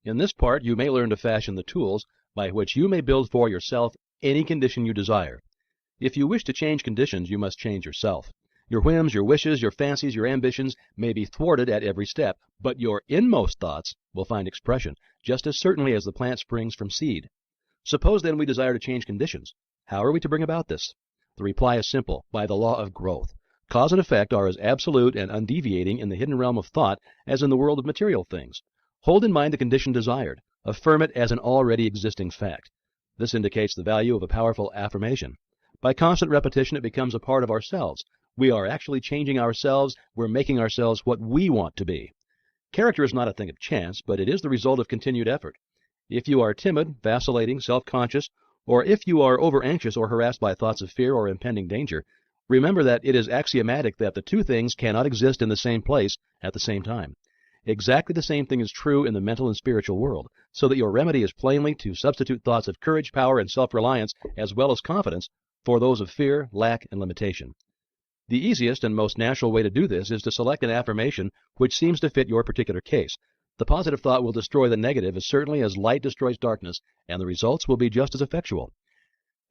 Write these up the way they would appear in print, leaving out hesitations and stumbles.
In this part, you may learn to fashion the tools by which you may build for yourself any condition you desire. If you wish to change conditions, you must change yourself. Your whims, your wishes, your fancies, your ambitions may be thwarted at every step, but your inmost thoughts will find expression, just as certainly as the plant springs from seed. Suppose then we desire to change conditions. How are we to bring about this? The reply is simple: by the law of growth. Cause and effect are as absolute and undeviating in the hidden realm of thought as in the world of material things. Hold in mind the condition desired. Affirm it as an already existing fact. This indicates the value of a powerful affirmation. By constant repetition, it becomes a part of ourselves. We are actually changing ourselves. We're making ourselves what we want to be. Character is not a thing of chance, but it is the result of continued effort. If you are timid, vacillating, self-conscious, or if you are over-anxious or harassed by thoughts of fear or impending danger, remember that it is axiomatic that the two things cannot exist in the same place at the same time. Exactly the same thing is true in the mental and spiritual world, so that your remedy is plainly to substitute thoughts of courage, power, and self-reliance, as well as confidence, for those of fear, lack, and limitation. The easiest and most natural way to do this is to select an affirmation which seems to fit your particular case. The positive thought will destroy the negative as certainly as light destroys darkness, and the results will be just as effectual.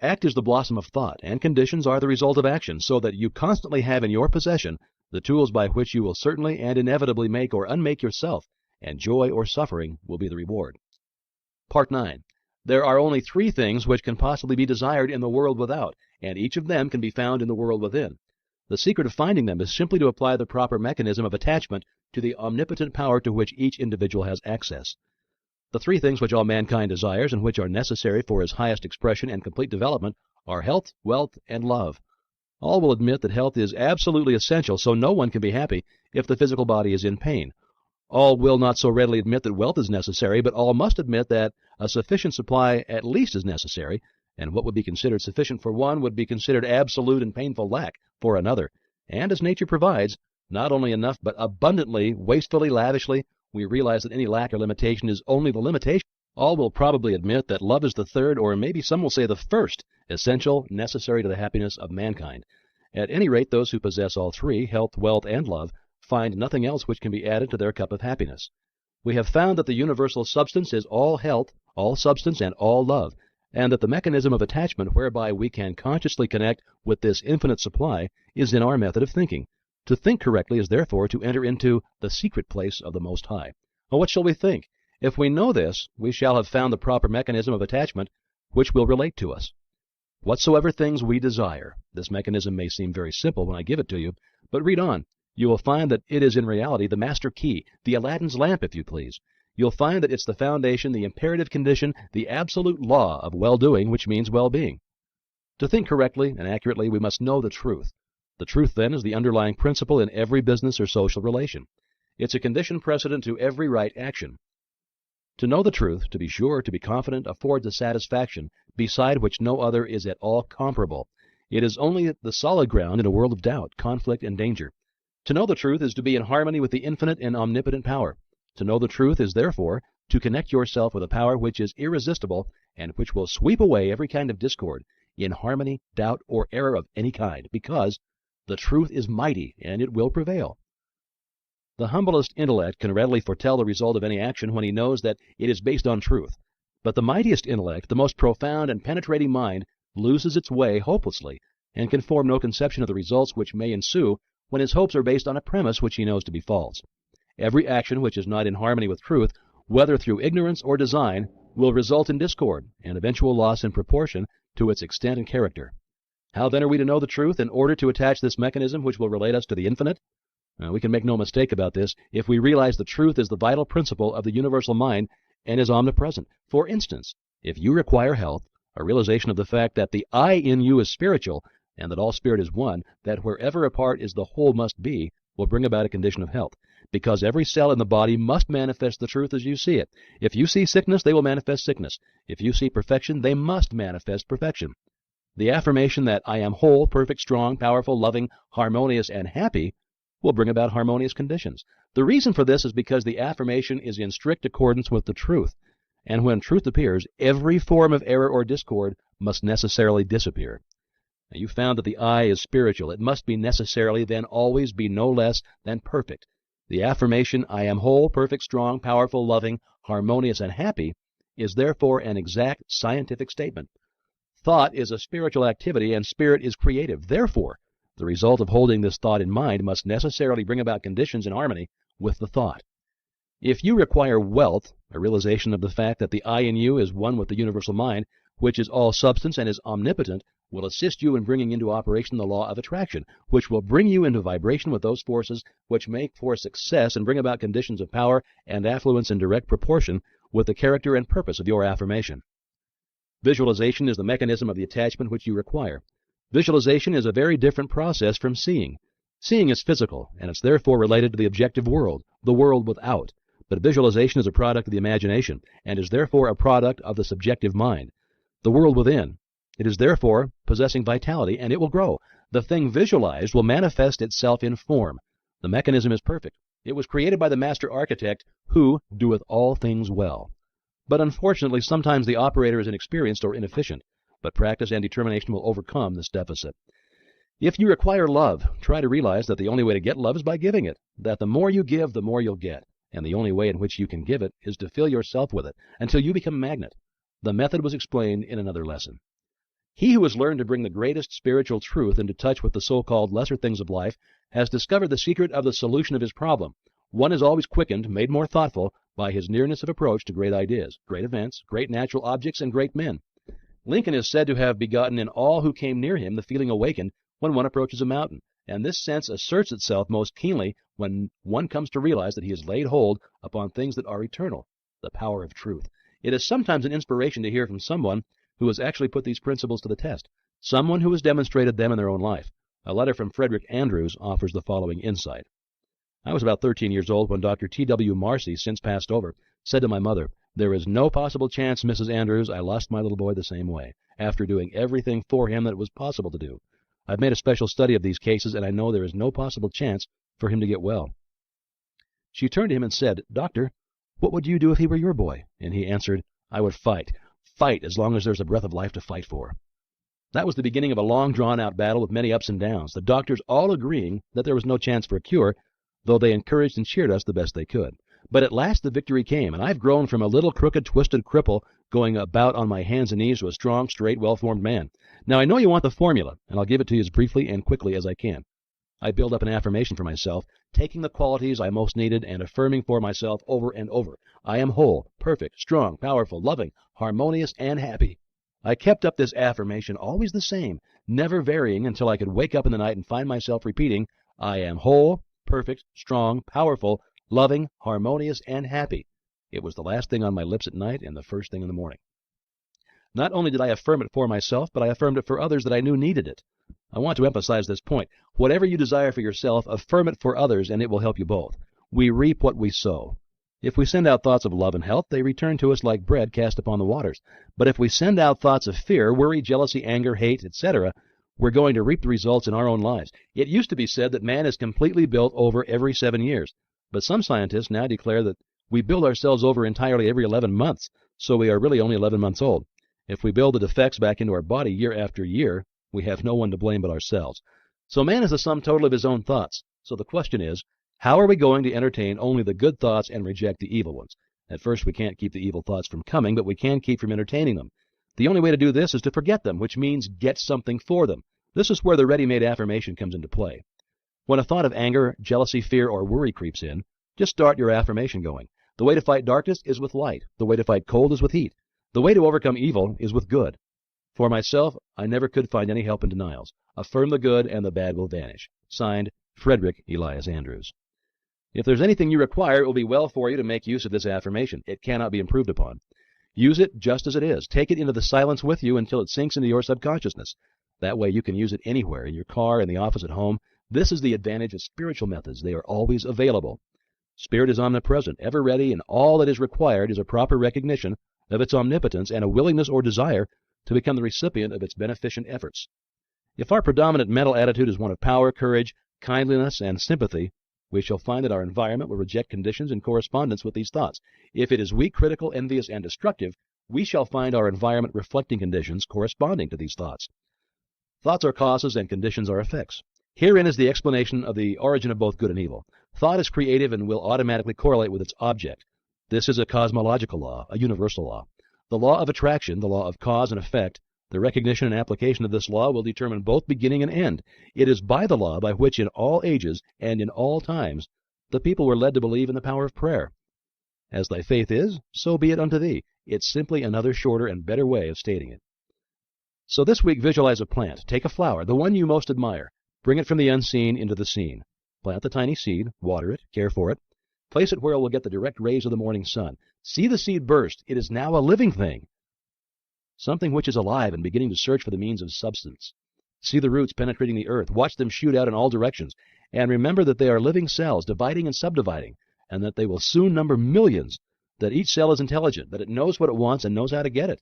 Act is the blossom of thought, and conditions are the result of action, so that you constantly have in your possession the tools by which you will certainly and inevitably make or unmake yourself, and joy or suffering will be the reward. Part 9. There are only three things which can possibly be desired in the world without, and each of them can be found in the world within. The secret of finding them is simply to apply the proper mechanism of attachment to the omnipotent power to which each individual has access. The three things which all mankind desires and which are necessary for his highest expression and complete development are health, wealth, and love. All will admit that health is absolutely essential, so no one can be happy if the physical body is in pain. All will not so readily admit that wealth is necessary, but all must admit that a sufficient supply at least is necessary, and what would be considered sufficient for one would be considered absolute and painful lack for another. And as nature provides, not only enough, but abundantly, wastefully, lavishly, we realize that any lack or limitation is only the limitation. All will probably admit that love is the third, or maybe some will say the first, essential, necessary to the happiness of mankind. At any rate, those who possess all three, health, wealth, and love, find nothing else which can be added to their cup of happiness. We have found that the universal substance is all health, all substance, and all love, and that the mechanism of attachment whereby we can consciously connect with this infinite supply is in our method of thinking. To think correctly is therefore to enter into the secret place of the Most High. Well, what shall we think? If we know this, we shall have found the proper mechanism of attachment which will relate to us. Whatsoever things we desire. This mechanism may seem very simple when I give it to you, but read on. You will find that it is in reality the master key, the Aladdin's lamp, if you please. You'll find that it's the foundation, the imperative condition, the absolute law of well-doing, which means well-being. To think correctly and accurately, we must know the truth. The truth, then, is the underlying principle in every business or social relation. It's a condition precedent to every right action. To know the truth, to be sure, to be confident, affords a satisfaction beside which no other is at all comparable. It is only the solid ground in a world of doubt, conflict, and danger. To know the truth is to be in harmony with the infinite and omnipotent power. To know the truth is, therefore, to connect yourself with a power which is irresistible and which will sweep away every kind of discord, inharmony, doubt, or error of any kind, because the truth is mighty and it will prevail. The humblest intellect can readily foretell the result of any action when he knows that it is based on truth. But the mightiest intellect, the most profound and penetrating mind, loses its way hopelessly and can form no conception of the results which may ensue when his hopes are based on a premise which he knows to be false. Every action which is not in harmony with truth, whether through ignorance or design, will result in discord and eventual loss in proportion to its extent and character. How then are we to know the truth in order to attach this mechanism which will relate us to the infinite? We can make no mistake about this if we realize the truth is the vital principle of the universal mind and is omnipresent. For instance, if you require health, a realization of the fact that the I in you is spiritual and that all spirit is one, that wherever a part is the whole must be, will bring about a condition of health, because every cell in the body must manifest the truth as you see it. If you see sickness, they will manifest sickness. If you see perfection, they must manifest perfection. The affirmation that I am whole, perfect, strong, powerful, loving, harmonious, and happy will bring about harmonious conditions. The reason for this is because the affirmation is in strict accordance with the truth, and when truth appears, every form of error or discord must necessarily disappear. Now, you found that the I is spiritual. It must be necessarily, then always be no less than perfect. The affirmation, I am whole, perfect, strong, powerful, loving, harmonious, and happy is therefore an exact scientific statement. Thought is a spiritual activity, and spirit is creative. Therefore, the result of holding this thought in mind must necessarily bring about conditions in harmony with the thought. If you require wealth, a realization of the fact that the I in you is one with the universal mind, which is all substance and is omnipotent, will assist you in bringing into operation the law of attraction, which will bring you into vibration with those forces which make for success and bring about conditions of power and affluence in direct proportion with the character and purpose of your affirmation. Visualization is the mechanism of the attachment which you require. Visualization is a very different process from seeing. Seeing is physical, and it's therefore related to the objective world, the world without. But visualization is a product of the imagination, and is therefore a product of the subjective mind, the world within. It is therefore possessing vitality, and it will grow. The thing visualized will manifest itself in form. The mechanism is perfect. It was created by the master architect, who doeth all things well. But unfortunately, sometimes the operator is inexperienced or inefficient, but practice and determination will overcome this deficit. If you require love, try to realize that the only way to get love is by giving it, that the more you give, the more you'll get, and the only way in which you can give it is to fill yourself with it until you become a magnet. The method was explained in another lesson. He who has learned to bring the greatest spiritual truth into touch with the so-called lesser things of life has discovered the secret of the solution of his problem. One is always quickened, made more thoughtful, by his nearness of approach to great ideas, great events, great natural objects, and great men. Lincoln is said to have begotten in all who came near him the feeling awakened when one approaches a mountain, and this sense asserts itself most keenly when one comes to realize that he has laid hold upon things that are eternal, the power of truth. It is sometimes an inspiration to hear from someone who has actually put these principles to the test, someone who has demonstrated them in their own life. A letter from Frederick Andrews offers the following insight. I was about 13 years old when Dr. T.W. Marcy, since passed over, said to my mother, "There is no possible chance, Mrs. Andrews, I lost my little boy the same way, after doing everything for him that it was possible to do. I've made a special study of these cases, and I know there is no possible chance for him to get well." She turned to him and said, "Doctor, what would you do if he were your boy?" And he answered, "I would fight. Fight as long as there's a breath of life to fight for." That was the beginning of a long drawn-out battle with many ups and downs, the doctors all agreeing that there was no chance for a cure, though they encouraged and cheered us the best they could. But at last the victory came, and I've grown from a little crooked, twisted cripple going about on my hands and knees to a strong, straight, well-formed man. Now I know you want the formula, and I'll give it to you as briefly and quickly as I can. I build up an affirmation for myself, taking the qualities I most needed and affirming for myself over and over. I am whole, perfect, strong, powerful, loving, harmonious, and happy. I kept up this affirmation always the same, never varying until I could wake up in the night and find myself repeating, I am whole, perfect, strong, powerful, loving, harmonious, and happy. It was the last thing on my lips at night and the first thing in the morning. Not only did I affirm it for myself, but I affirmed it for others that I knew needed it. I want to emphasize this point. Whatever you desire for yourself, affirm it for others, and it will help you both. We reap what we sow. If we send out thoughts of love and health, they return to us like bread cast upon the waters. But if we send out thoughts of fear, worry, jealousy, anger, hate, etc., we're going to reap the results in our own lives. It used to be said that man is completely built over every 7 years, but some scientists now declare that we build ourselves over entirely every 11 months, so we are really only 11 months old. If we build the defects back into our body year after year, we have no one to blame but ourselves. So man is the sum total of his own thoughts. So the question is, how are we going to entertain only the good thoughts and reject the evil ones? At first we can't keep the evil thoughts from coming, but we can keep from entertaining them. The only way to do this is to forget them, which means get something for them. This is where the ready-made affirmation comes into play. When a thought of anger, jealousy, fear, or worry creeps in, just start your affirmation going. The way to fight darkness is with light. The way to fight cold is with heat. The way to overcome evil is with good. For myself, I never could find any help in denials. Affirm the good and the bad will vanish. Signed, Frederick Elias Andrews. If there's anything you require, it will be well for you to make use of this affirmation. It cannot be improved upon. Use it just as it is. Take it into the silence with you until it sinks into your subconsciousness. That way you can use it anywhere, in your car, in the office, at home. This is the advantage of spiritual methods. They are always available. Spirit is omnipresent, ever ready, and all that is required is a proper recognition of its omnipotence and a willingness or desire to become the recipient of its beneficent efforts. If our predominant mental attitude is one of power, courage, kindliness, and sympathy, we shall find that our environment will reject conditions in correspondence with these thoughts. If it is weak, critical, envious, and destructive, we shall find our environment reflecting conditions corresponding to these thoughts. Thoughts are causes and conditions are effects. Herein is the explanation of the origin of both good and evil. Thought is creative and will automatically correlate with its object. This is a cosmological law, a universal law. The law of attraction, the law of cause and effect, the recognition and application of this law will determine both beginning and end. It is by the law by which in all ages and in all times the people were led to believe in the power of prayer. As thy faith is, so be it unto thee. It's simply another shorter and better way of stating it. So this week, visualize a plant. Take a flower, the one you most admire. Bring it from the unseen into the seen. Plant the tiny seed, water it, care for it. Place it where it will get the direct rays of the morning sun. See the seed burst. It is now a living thing, something which is alive and beginning to search for the means of substance. See the roots penetrating the earth. Watch them shoot out in all directions. And remember that they are living cells, dividing and subdividing, and that they will soon number millions, that each cell is intelligent, that it knows what it wants and knows how to get it.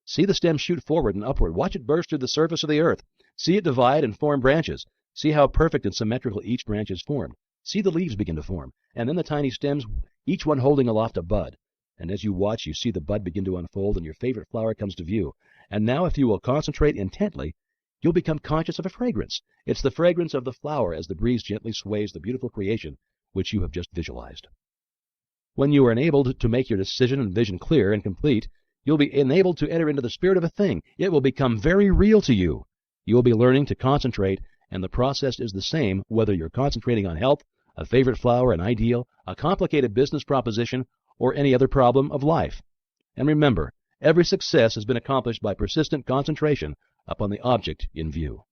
See the stem shoot forward and upward. Watch it burst through the surface of the earth. See it divide and form branches. See how perfect and symmetrical each branch is formed. See the leaves begin to form, and then the tiny stems, each one holding aloft a bud. And as you watch, you see the bud begin to unfold, and your favorite flower comes to view. And now, if you will concentrate intently, you'll become conscious of a fragrance. It's the fragrance of the flower as the breeze gently sways the beautiful creation which you have just visualized. When you are enabled to make your decision and vision clear and complete, you'll be enabled to enter into the spirit of a thing. It will become very real to you. You will be learning to concentrate, and the process is the same whether you're concentrating on health, a favorite flower, an ideal, a complicated business proposition, or any other problem of life. And remember, every success has been accomplished by persistent concentration upon the object in view.